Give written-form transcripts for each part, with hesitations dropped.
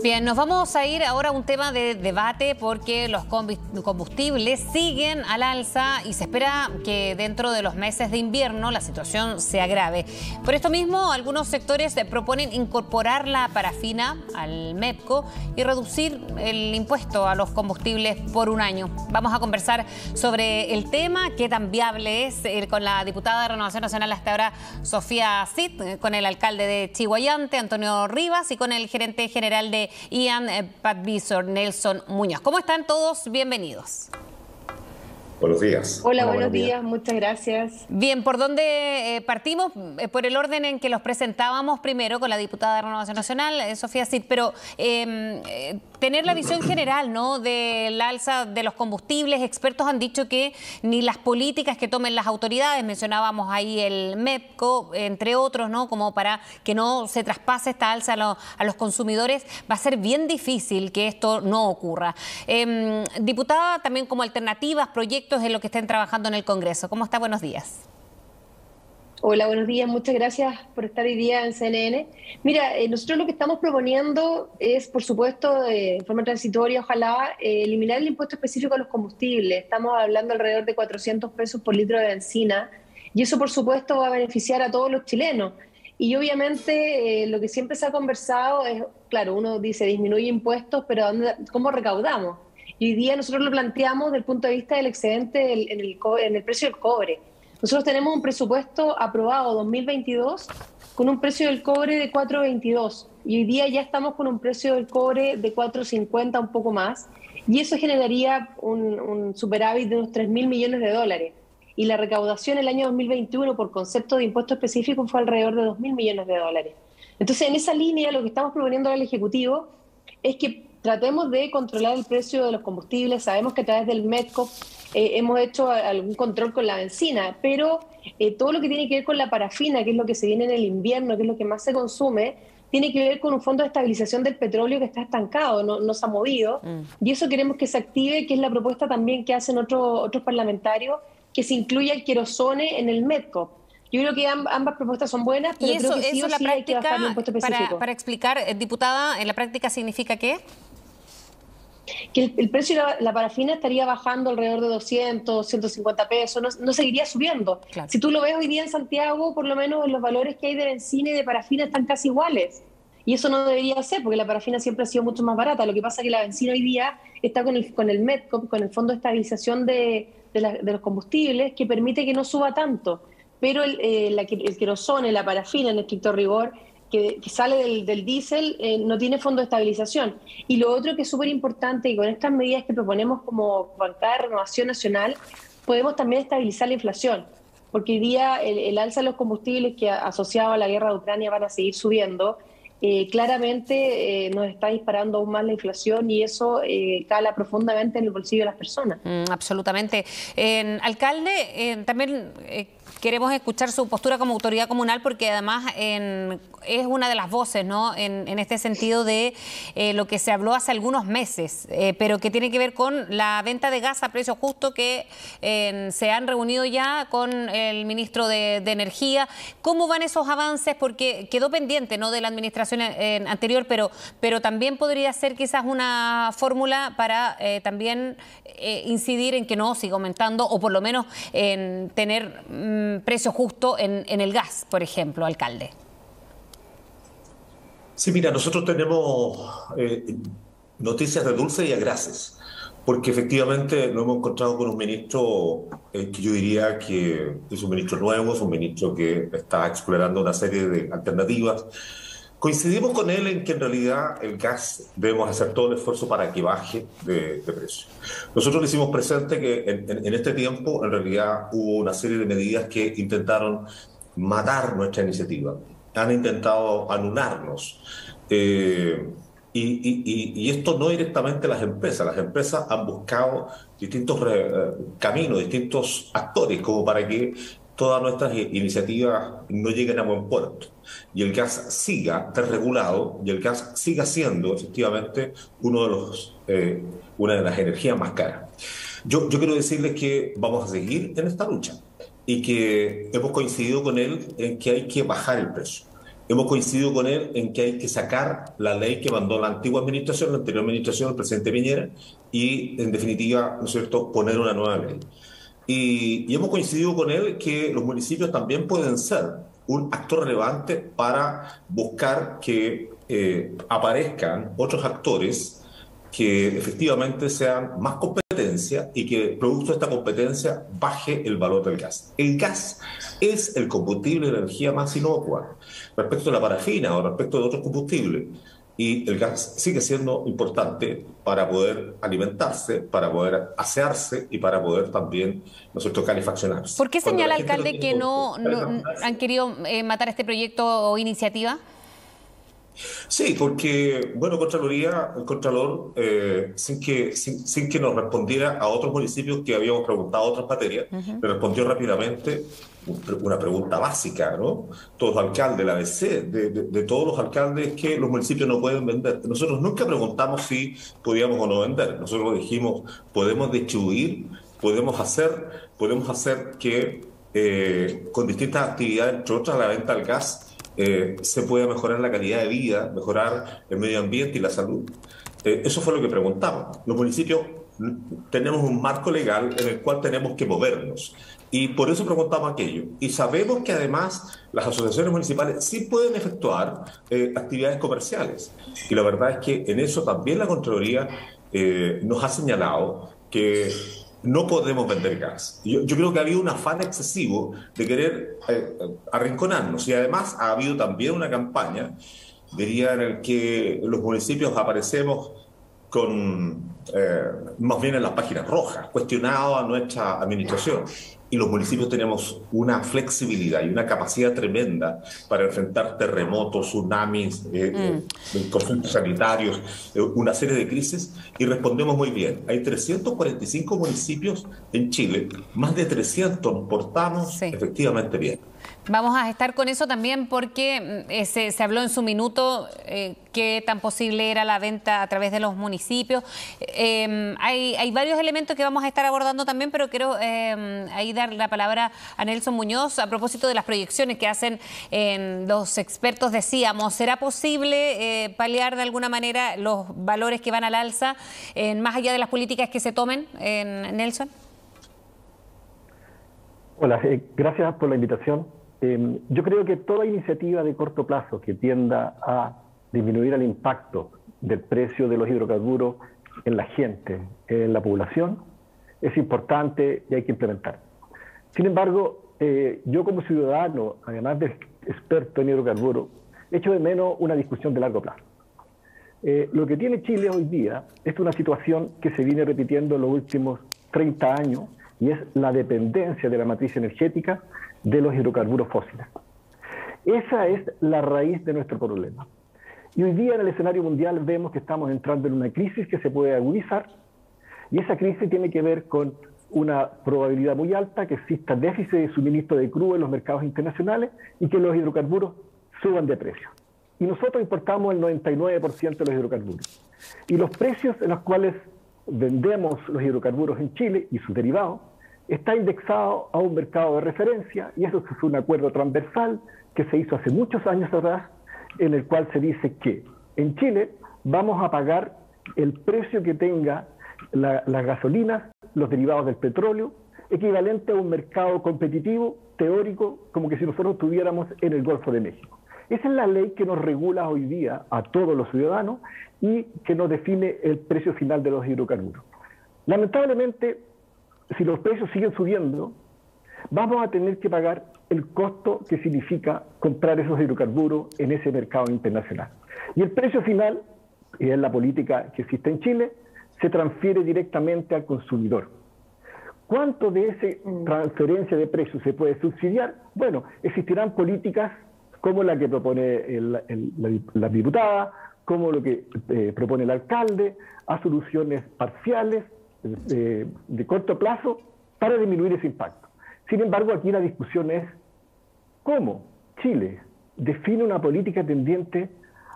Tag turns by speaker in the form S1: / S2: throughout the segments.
S1: Bien, nos vamos a ir ahora a un tema de debate porque los combustibles siguen al alza y se espera que dentro de los meses de invierno la situación se agrave. Por esto mismo, algunos sectores proponen incorporar la parafina al MEPCO y reducir el impuesto a los combustibles por un año. Vamos a conversar sobre el tema, qué tan viable es, con la diputada de Renovación Nacional hasta ahora, Sofía Cid, con el alcalde de Chillhuayante, Antonio Rivas, y con el gerente general de Ian Padvisor, Nelson Muñoz. ¿Cómo están todos? Bienvenidos.
S2: Buenos días.
S3: Hola, buenos días. Muchas gracias.
S1: Bien, ¿por dónde partimos? Por el orden en que los presentábamos primero con la diputada de Renovación Nacional, Sofía Cid, pero tener la visión general, ¿no?, del alza de los combustibles. Expertos han dicho que ni las políticas que tomen las autoridades, mencionábamos ahí el MEPCO, entre otros, ¿no?, como para que no se traspase esta alza a los consumidores, va a ser bien difícil que esto no ocurra. Diputada, también como alternativas, proyectos en lo que estén trabajando en el Congreso. ¿Cómo está? Buenos días.
S3: Hola, buenos días. Muchas gracias por estar hoy día en CNN. Mira, nosotros lo que estamos proponiendo es, por supuesto, de forma transitoria, ojalá, eliminar el impuesto específico a los combustibles. Estamos hablando alrededor de 400 pesos por litro de benzina y eso, por supuesto, va a beneficiar a todos los chilenos. Y obviamente lo que siempre se ha conversado es, claro, uno dice disminuye impuestos, pero ¿cómo recaudamos? Y hoy día nosotros lo planteamos desde el punto de vista del excedente en el precio del cobre. Nosotros tenemos un presupuesto aprobado 2022 con un precio del cobre de 4.22 y hoy día ya estamos con un precio del cobre de 4.50, un poco más, y eso generaría un superávit de unos 3.000 millones de dólares. Y la recaudación el año 2021 por concepto de impuesto específico fue alrededor de 2.000 millones de dólares. Entonces, en esa línea, lo que estamos proponiendo al Ejecutivo es que tratemos de controlar el precio de los combustibles. Sabemos que a través del MEPCO hemos hecho algún control con la benzina, pero todo lo que tiene que ver con la parafina, que es lo que se viene en el invierno, que es lo que más se consume, tiene que ver con un fondo de estabilización del petróleo que está estancado, no se ha movido. Y eso queremos que se active, que es la propuesta también que hacen otros parlamentarios, que se incluya el querosone en el MEPCO. Yo creo que ambas propuestas son buenas, pero creo que sí o sí hay que bajar el impuesto específico.
S1: Para explicar, diputada, ¿en la práctica significa qué?
S3: Que el precio de la parafina estaría bajando alrededor de 200, 150 pesos, no seguiría subiendo. Claro. Si tú lo ves hoy día en Santiago, por lo menos los valores que hay de benzina y de parafina están casi iguales. Y eso no debería ser, porque la parafina siempre ha sido mucho más barata. Lo que pasa es que la benzina hoy día está con el MEPCO, con el Fondo de Estabilización de los Combustibles, que permite que no suba tanto. Pero el querosone, la parafina, en estricto rigor, que sale del diésel, no tiene fondo de estabilización. Y lo otro que es súper importante, y con estas medidas que proponemos como bancada de Renovación Nacional, podemos también estabilizar la inflación. Porque hoy día el alza de los combustibles que asociado a la guerra de Ucrania van a seguir subiendo, claramente nos está disparando aún más la inflación y eso cala profundamente en el bolsillo de las personas.
S1: Absolutamente. Alcalde, también queremos escuchar su postura como autoridad comunal porque además es una de las voces, ¿no?, en este sentido de lo que se habló hace algunos meses, pero que tiene que ver con la venta de gas a precio justo que se han reunido ya con el ministro de Energía. ¿Cómo van esos avances? Porque quedó pendiente, ¿no?, de la administración anterior, pero también podría ser quizás una fórmula para también incidir en que no siga aumentando o por lo menos en tener precio justo en el gas, por ejemplo, alcalde.
S2: Sí, mira, nosotros tenemos noticias de dulce y agraces, porque efectivamente nos hemos encontrado con un ministro que yo diría que es un ministro nuevo, es un ministro que está explorando una serie de alternativas. Coincidimos con él en que en realidad el gas debemos hacer todo el esfuerzo para que baje de precio. Nosotros le hicimos presente que en este tiempo en realidad hubo una serie de medidas que intentaron matar nuestra iniciativa, han intentado anularnos. Y esto no directamente las empresas han buscado distintos caminos, distintos actores como para que todas nuestras iniciativas no lleguen a buen puerto y el gas siga desregulado y el gas siga siendo efectivamente una de las energías más caras. Yo quiero decirles que vamos a seguir en esta lucha y que hemos coincidido con él en que hay que bajar el precio. Hemos coincidido con él en que hay que sacar la ley que mandó la antigua administración, la anterior administración, el presidente Piñera, y en definitiva, ¿no es cierto?, poner una nueva ley. Y hemos coincidido con él que los municipios también pueden ser un actor relevante para buscar que aparezcan otros actores que efectivamente sean más competencia y que producto de esta competencia baje el valor del gas. El gas es el combustible de energía más inocua respecto de la parafina o respecto de otros combustibles. Y el gas sigue siendo importante para poder alimentarse, para poder asearse y para poder también, ¿no es cierto?, calefaccionarse.
S1: ¿Por qué
S2: Cuando
S1: señala,
S2: la gente no
S1: alcalde,
S2: tiene
S1: que no
S2: calefaccionarse,
S1: han querido matar este proyecto o iniciativa?
S2: sí, porque, bueno, Contraloría, el Contralor, sin que nos respondiera a otros municipios que habíamos preguntado otras materias, le respondió rápidamente una pregunta básica, ¿no? Todos los alcaldes, la ABC, de todos los alcaldes que los municipios no pueden vender. Nosotros nunca preguntamos si podíamos o no vender. Nosotros dijimos, podemos distribuir, podemos hacer que con distintas actividades, entre otras la venta del gas, se pueda mejorar la calidad de vida, mejorar el medio ambiente y la salud. Eso fue lo que preguntamos. Los municipios tenemos un marco legal en el cual tenemos que movernos y por eso preguntamos aquello. Y sabemos que además las asociaciones municipales sí pueden efectuar actividades comerciales. Y la verdad es que en eso también la Contraloría nos ha señalado que no podemos vender gas. Yo creo que ha habido un afán excesivo de querer arrinconarnos y además ha habido también una campaña, diría, en el que los municipios aparecemos con, más bien en las páginas rojas, cuestionado a nuestra administración. Y los municipios tenemos una flexibilidad y una capacidad tremenda para enfrentar terremotos, tsunamis, conflictos sanitarios, una serie de crisis, y respondemos muy bien. Hay 345 municipios en Chile, más de 300 nos portamos efectivamente bien.
S1: Vamos a estar con eso también porque se habló en su minuto qué tan posible era la venta a través de los municipios. Hay varios elementos que vamos a estar abordando también, pero quiero ahí dar la palabra a Nelson Muñoz a propósito de las proyecciones que hacen los expertos. Decíamos, ¿será posible paliar de alguna manera los valores que van al alza más allá de las políticas que se tomen, Nelson?
S4: Hola, gracias por la invitación. Yo creo que toda iniciativa de corto plazo que tienda a disminuir el impacto del precio de los hidrocarburos en la gente, en la población, es importante y hay que implementar. Sin embargo, yo como ciudadano, además de experto en hidrocarburos, echo de menos una discusión de largo plazo. Lo que tiene Chile hoy día es una situación que se viene repitiendo en los últimos 30 años y es la dependencia de la matriz energética de los hidrocarburos fósiles. Esa es la raíz de nuestro problema. Y hoy día en el escenario mundial vemos que estamos entrando en una crisis que se puede agudizar y esa crisis tiene que ver con una probabilidad muy alta que exista déficit de suministro de crudo en los mercados internacionales y que los hidrocarburos suban de precio. Y nosotros importamos el 99% de los hidrocarburos. Y los precios en los cuales vendemos los hidrocarburos en Chile y sus derivados está indexado a un mercado de referencia y eso es un acuerdo transversal que se hizo hace muchos años atrás en el cual se dice que en Chile vamos a pagar el precio que tenga las gasolinas, los derivados del petróleo, equivalente a un mercado competitivo, teórico, como que si nosotros estuviéramos en el Golfo de México. Esa es la ley que nos regula hoy día a todos los ciudadanos y que nos define el precio final de los hidrocarburos. Lamentablemente, si los precios siguen subiendo, vamos a tener que pagar el costo que significa comprar esos hidrocarburos en ese mercado internacional. Y el precio final, y es la política que existe en Chile, se transfiere directamente al consumidor. ¿Cuánto de esa transferencia de precios se puede subsidiar? Bueno, existirán políticas como la que propone la diputada, como lo que propone el alcalde, a soluciones parciales, de corto plazo, para disminuir ese impacto. Sin embargo, aquí la discusión es cómo Chile define una política tendiente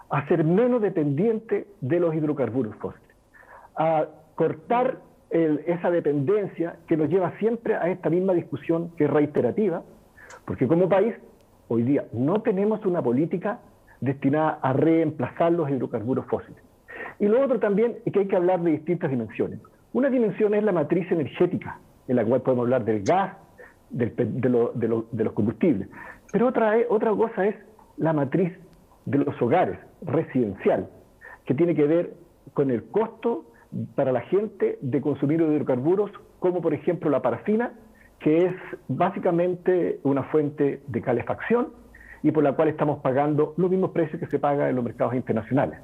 S4: a ser menos dependiente de los hidrocarburos fósiles, a cortar esa dependencia que nos lleva siempre a esta misma discusión que es reiterativa, porque como país hoy día no tenemos una política destinada a reemplazar los hidrocarburos fósiles. Y lo otro también es que hay que hablar de distintas dimensiones. Una dimensión es la matriz energética, en la cual podemos hablar del gas, de los combustibles. Pero otra cosa es la matriz de los hogares, residencial, que tiene que ver con el costo para la gente de consumir hidrocarburos, como por ejemplo la parafina, que es básicamente una fuente de calefacción y por la cual estamos pagando los mismos precios que se pagan en los mercados internacionales.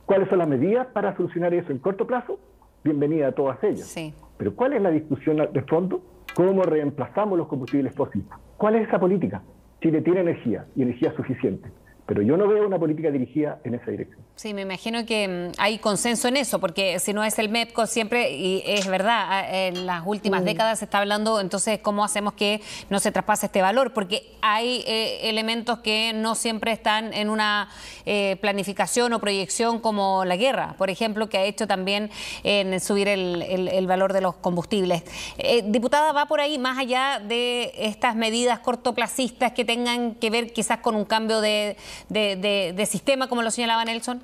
S4: ¿Cuáles son las medidas para solucionar eso en corto plazo? Bienvenida a todas ellas.
S1: Sí.
S4: Pero ¿cuál es la discusión de fondo? ¿Cómo reemplazamos los combustibles fósiles? ¿Cuál es esa política? Chile tiene energía y energía suficiente, pero yo no veo una política dirigida en esa dirección.
S1: Sí, me imagino que hay consenso en eso, porque si no es el MEPCO siempre, y es verdad, en las últimas décadas se está hablando, entonces, ¿cómo hacemos que no se traspase este valor? Porque hay elementos que no siempre están en una planificación o proyección como la guerra, por ejemplo, que ha hecho también en subir el valor de los combustibles. Diputada, ¿va por ahí más allá de estas medidas cortoplacistas que tengan que ver quizás con un cambio de sistema, como lo señalaba Nelson?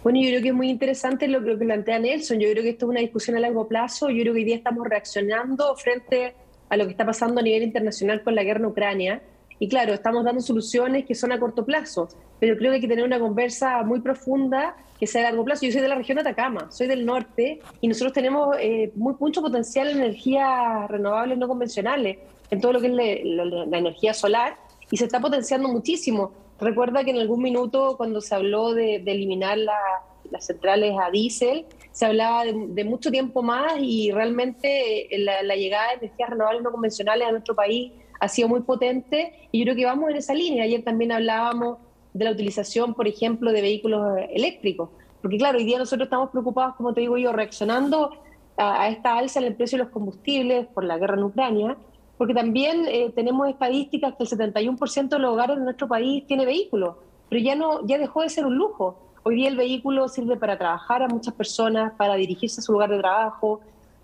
S3: Bueno, yo creo que es muy interesante lo que plantea Nelson. Yo creo que esto es una discusión a largo plazo. Yo creo que hoy día estamos reaccionando frente a lo que está pasando a nivel internacional con la guerra en Ucrania. Y claro, estamos dando soluciones que son a corto plazo, pero creo que hay que tener una conversa muy profunda que sea a largo plazo. Yo soy de la región de Atacama, soy del norte, y nosotros tenemos mucho potencial en energías renovables no convencionales, en todo lo que es la energía solar, y se está potenciando muchísimo. Recuerda que en algún minuto, cuando se habló de eliminar las centrales a diésel, se hablaba de mucho tiempo más, y realmente la llegada de energías renovables no convencionales a nuestro país ha sido muy potente, y yo creo que vamos en esa línea. Ayer también hablábamos de la utilización, por ejemplo, de vehículos eléctricos, porque claro, hoy día nosotros estamos preocupados, como te digo yo, reaccionando a esta alza en el precio de los combustibles por la guerra en Ucrania, porque también tenemos estadísticas que el 71% de los hogares de nuestro país tiene vehículos, pero ya dejó de ser un lujo. Hoy día el vehículo sirve para trabajar a muchas personas, para dirigirse a su lugar de trabajo,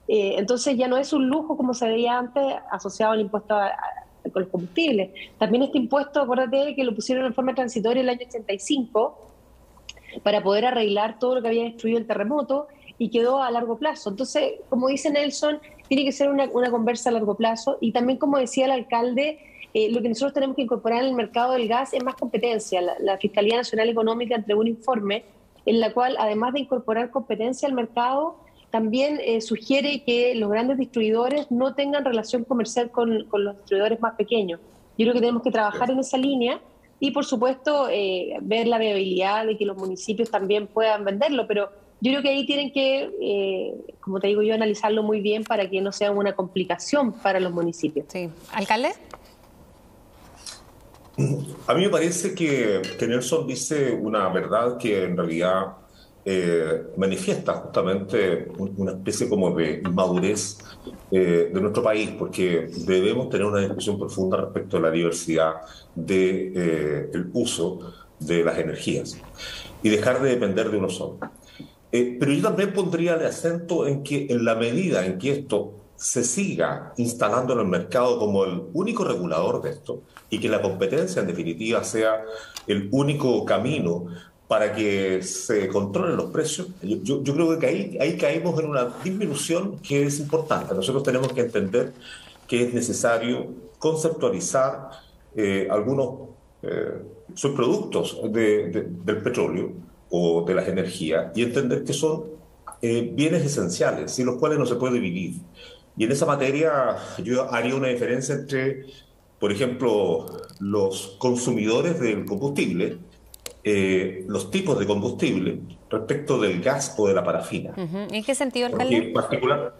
S3: entonces ya no es un lujo como se veía antes asociado al impuesto con los combustibles. También este impuesto, acuérdate que lo pusieron en forma transitoria el año 85 para poder arreglar todo lo que había destruido el terremoto, y quedó a largo plazo. Entonces, como dice Nelson, tiene que ser una conversa a largo plazo, y también, como decía el alcalde, lo que nosotros tenemos que incorporar en el mercado del gas es más competencia. La Fiscalía Nacional Económica entregó un informe en la cual, además de incorporar competencia al mercado, también sugiere que los grandes distribuidores no tengan relación comercial con los distribuidores más pequeños. Yo creo que tenemos que trabajar en esa línea y, por supuesto, ver la viabilidad de que los municipios también puedan venderlo, pero yo creo que ahí tienen que, como te digo yo, analizarlo muy bien para que no sea una complicación para los municipios.
S1: Sí. ¿Alcalde?
S2: A mí me parece que Nelson dice una verdad que en realidad manifiesta justamente una especie como de inmadurez de nuestro país, porque debemos tener una discusión profunda respecto a la diversidad del uso de las energías y dejar de depender de uno solo. Pero yo también pondría el acento en que en la medida en que esto se siga instalando en el mercado como el único regulador de esto, y que la competencia en definitiva sea el único camino para que se controlen los precios, yo creo que ahí caímos en una disminución que es importante. Nosotros tenemos que entender que es necesario conceptualizar algunos subproductos del petróleo o de las energías, y entender que son bienes esenciales, sin los cuales no se puede vivir. Y en esa materia yo haría una diferencia entre, por ejemplo, los consumidores del combustible, los tipos de combustible respecto del gas o de la parafina.
S1: ¿En qué sentido, alcalde?
S2: En particular,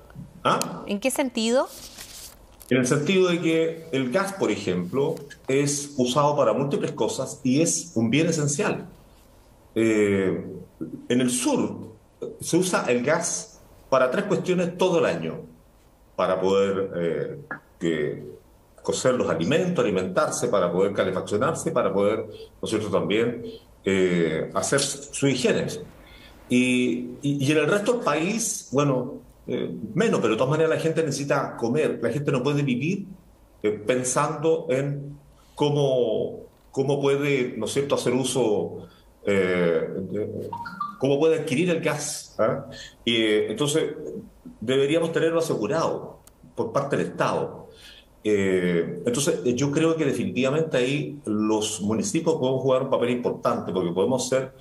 S1: ¿En qué sentido?
S2: En el sentido de que el gas, por ejemplo, es usado para múltiples cosas y es un bien esencial. En el sur se usa el gas para 3 cuestiones todo el año: para poder cocer los alimentos, alimentarse, para poder calefaccionarse, para poder, ¿no es cierto?, también hacer su higiene. Y en el resto del país, bueno, menos, pero de todas maneras la gente necesita comer. La gente no puede vivir pensando en cómo puede, ¿no es cierto?, hacer uso, cómo puede adquirir el gas. ¿Ah? Y entonces deberíamos tenerlo asegurado por parte del Estado. Entonces yo creo que definitivamente ahí los municipios podemos jugar un papel importante porque podemos ser,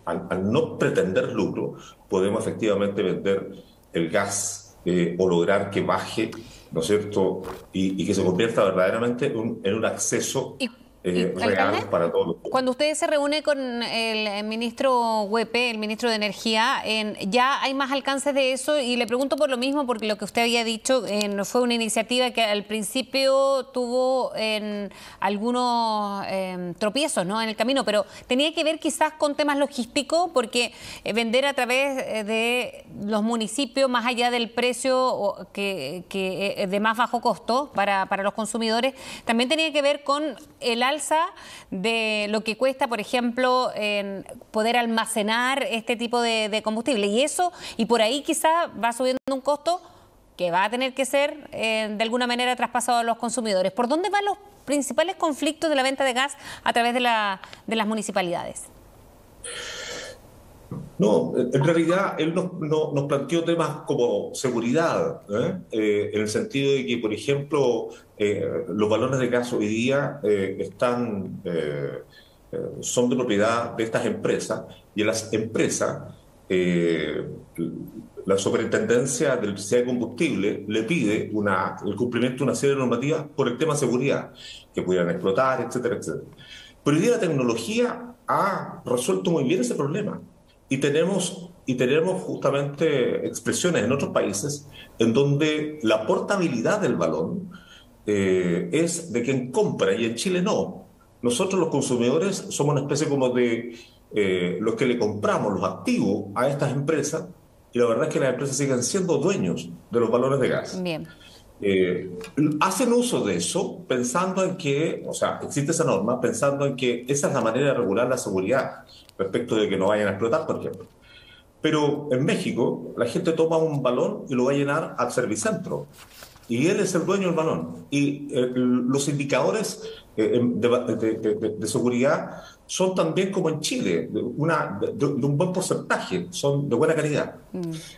S2: al no pretender lucro, podemos efectivamente vender el gas o lograr que baje, ¿no es cierto?, y que se convierta verdaderamente en un acceso real
S1: alcalde,
S2: para todos.
S1: cuando usted se reúne con el ministro Huepe, el ministro de Energía, ya hay más alcances de eso, y le pregunto por lo mismo, porque lo que usted había dicho fue una iniciativa que al principio tuvo algunos tropiezos, ¿no?, en el camino, pero tenía que ver quizás con temas logísticos, porque vender a través de los municipios, más allá del precio que de más bajo costo para los consumidores, también tenía que ver con el alza de lo que cuesta, por ejemplo, en poder almacenar este tipo de combustible. Y por ahí quizá va subiendo un costo que va a tener que ser de alguna manera traspasado a los consumidores. ¿Por dónde van los principales conflictos de la venta de gas a través de las municipalidades?
S2: No, en realidad él nos planteó temas como seguridad, en el sentido de que, por ejemplo, los balones de gas hoy día son de propiedad de estas empresas, y en las empresas la Superintendencia de Electricidad y Combustible le pide el cumplimiento de una serie de normativas por el tema de seguridad, que pudieran explotar, etcétera, etcétera. Pero hoy día la tecnología ha resuelto muy bien ese problema. Y tenemos justamente expresiones en otros países en donde la portabilidad del balón es de quien compra, y en Chile no. Nosotros los consumidores somos una especie como de los que le compramos los activos a estas empresas, y la verdad es que las empresas siguen siendo dueños de los balones de gas.
S1: Bien.
S2: Hacen uso de eso pensando en que, o sea, existe esa norma pensando en que esa es la manera de regular la seguridad respecto de que no vayan a explotar, por ejemplo. Pero en México la gente toma un balón y lo va a llenar al Servicentro, y él es el dueño del balón. Y los indicadores de seguridad son también como en Chile, de un buen porcentaje, son de buena calidad.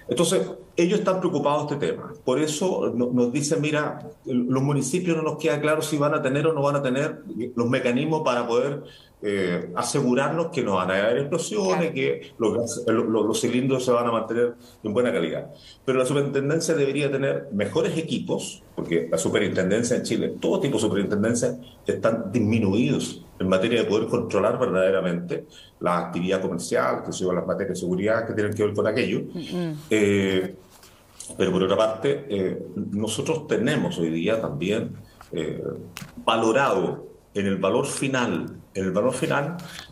S2: Entonces, ellos están preocupados de este tema. Por eso nos dicen, mira, los municipios no nos queda claro si van a tener o no van a tener los mecanismos para poder asegurarnos que no van a haber explosiones, que los cilindros se van a mantener en buena calidad. Pero la superintendencia debería tener mejores equipos, porque la superintendencia en Chile, todo tipo de superintendencias están disminuidos en materia de poder controlar verdaderamente la actividad comercial, que son las materias de seguridad que tienen que ver con aquello. Pero por otra parte, nosotros tenemos hoy día también valorado en el valor final,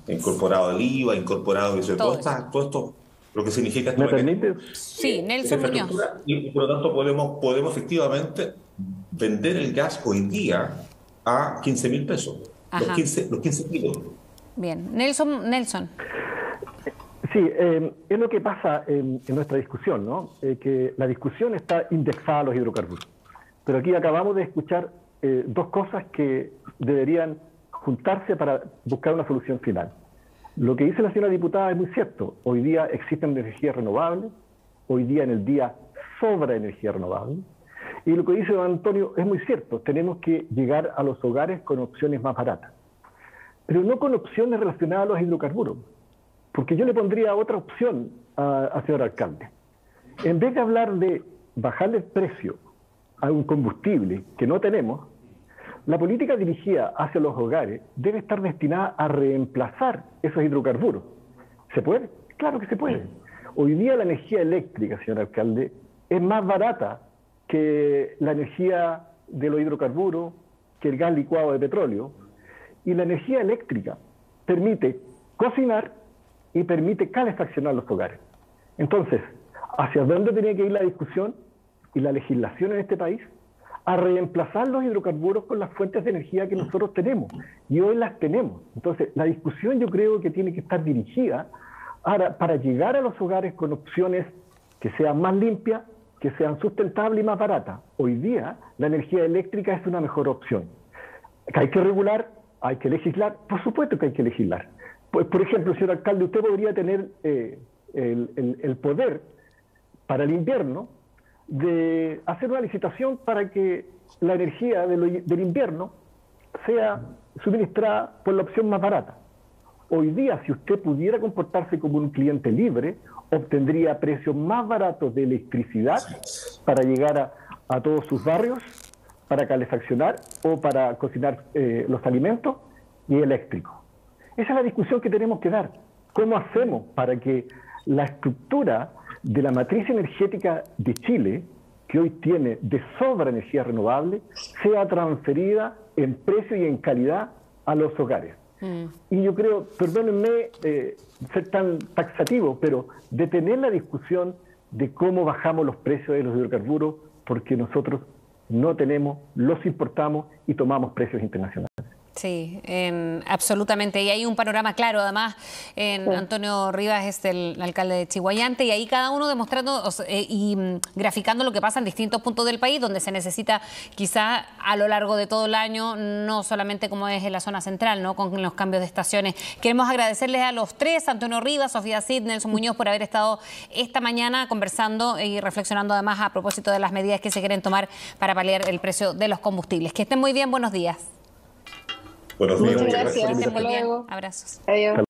S2: incorporado el IVA, incorporado todo esto, lo que significa esto.
S4: ¿Me permite?
S1: Sí, Nelson Muñoz.
S2: Y por lo tanto podemos efectivamente vender el gas hoy día a 15.000 pesos, los 15 kilos.
S1: Bien, Nelson.
S4: Sí, es lo que pasa en nuestra discusión, ¿no? Que la discusión está indexada a los hidrocarburos. Pero aquí acabamos de escuchar dos cosas que deberían juntarse para buscar una solución final. Lo que dice la señora diputada es muy cierto. Hoy día existen energías renovables, hoy día en el día sobra energía renovable. Y lo que dice don Antonio es muy cierto. Tenemos que llegar a los hogares con opciones más baratas. Pero no con opciones relacionadas a los hidrocarburos. Porque yo le pondría otra opción al señor alcalde. En vez de hablar de bajarle el precio a un combustible que no tenemos, la política dirigida hacia los hogares debe estar destinada a reemplazar esos hidrocarburos. ¿Se puede? Claro que se puede. Hoy día la energía eléctrica, señor alcalde, es más barata que la energía de los hidrocarburos, que el gas licuado de petróleo. Y la energía eléctrica permite cocinar y permite calefaccionar los hogares. Entonces, ¿hacia dónde tiene que ir la discusión y la legislación en este país? A reemplazar los hidrocarburos con las fuentes de energía que nosotros tenemos, y hoy las tenemos. Entonces, la discusión yo creo que tiene que estar dirigida para llegar a los hogares con opciones que sean más limpias, que sean sustentables y más baratas. Hoy día, la energía eléctrica es una mejor opción. ¿Que hay que regular? ¿Hay que legislar? Por supuesto que hay que legislar. Pues, por ejemplo, señor alcalde, usted podría tener el poder para el invierno de hacer una licitación para que la energía del invierno sea suministrada por la opción más barata. Hoy día, si usted pudiera comportarse como un cliente libre, obtendría precios más baratos de electricidad para llegar a todos sus barrios, para calefaccionar o para cocinar los alimentos, y eléctrico. Esa es la discusión que tenemos que dar. ¿Cómo hacemos para que la estructura de la matriz energética de Chile, que hoy tiene de sobra energía renovable, sea transferida en precio y en calidad a los hogares? Y yo creo, perdónenme ser tan taxativo, pero detener la discusión de cómo bajamos los precios de los hidrocarburos, porque nosotros no tenemos, los importamos y tomamos precios internacionales.
S1: Sí, absolutamente. Y hay un panorama claro, además, Antonio Rivas es el alcalde de Chiguayante, y ahí cada uno demostrando y graficando lo que pasa en distintos puntos del país, donde se necesita quizá a lo largo de todo el año, no solamente como es en la zona central, ¿no?, con los cambios de estaciones. Queremos agradecerles a los tres, Antonio Rivas, Sofía Cid, Nelson Muñoz, por haber estado esta mañana conversando y reflexionando además a propósito de las medidas que se quieren tomar para paliar el precio de los combustibles. Que estén muy bien, buenos días.
S2: Buenos días.
S3: Muchas gracias.
S1: Hasta luego. Abrazos.
S3: Adiós.